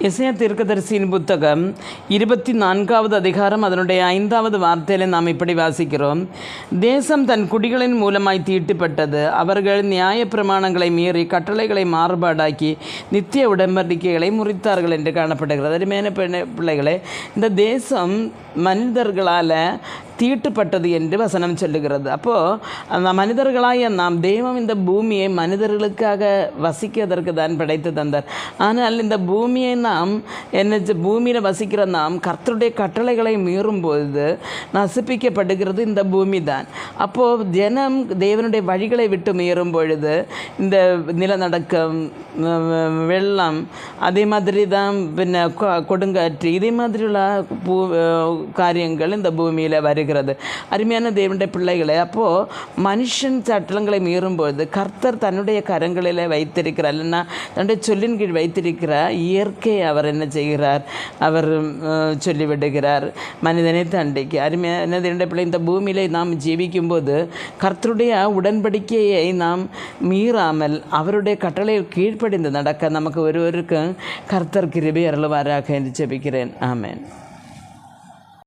எசையா தீர்க்கதரிசியின் புத்தகம் 24வது அதிகாரம் அதனுடைய 5வது வார்த்தையில நாம் இப்படி வாசிக்கிறோம். தேசம் தன் குடிகளின் மூலமாய் தீட்டுப்பட்டது. அவர்கள் நியாய பிரமாணங்களை மீறி கட்டளைகளை மாறுபாடாக்கி நித்திய உடன்படிக்கைகளை முறித்தார்கள் என்று காணப்படுகிறது. அருமையான பிள்ளைகளே, இந்த தேசம் மனிதர்களால் தீட்டுப்பட்டது என்று வசனம் சொல்லுகிறது. அப்போது அந்த மனிதர்களாய நாம், தெய்வம் இந்த பூமியை மனிதர்களுக்காக வசிக்கிறதற்கு தான் படைத்து தந்தார். ஆனால் இந்த பூமியை நாம் பூமியில் வசிக்கிற நாம் கர்த்தருடைய கட்டளைகளை மீறும்பொழுது நசிப்பிக்கப்படுகிறது இந்த பூமி தான். அப்போது ஜனம் தேவனுடைய வழிகளை விட்டு மீறும் பொழுது இந்த நிலநடுக்கம், வெள்ளம், அதே மாதிரி தான் கொடுங்காற்று, இதே மாதிரியுள்ள காரியங்கள் இந்த பூமியில் வருகிறது. அருமையான தேவனுடைய பிள்ளைகளை, அப்போது மனுஷன் சட்டங்களை மீறும்பொழுது கர்த்தர் தன்னுடைய கரங்களில் வைத்திருக்கிறார், இல்லைன்னா தன்னுடைய சொல்லின் கீழ் வைத்திருக்கிற இயற்கை அவர் என்ன செய்கிறார், அவர் சொல்லிவிடுகிறார் மனிதனை தண்டிக்கு. அருமையான தேவனுடைய பிள்ளை, இந்த பூமியிலே நாம் ஜீவிக்கும்போது கர்த்தருடைய உடன்படிக்கையை நாம் மீறாமல் அவருடைய கட்டளையில் கீழ்ப்படிந்து நடக்க நமக்கு ஒருவருக்கும் கர்த்தர் கிருபை அருளுவாராக என்று ஜெபிக்கிறேன். ஆமென்.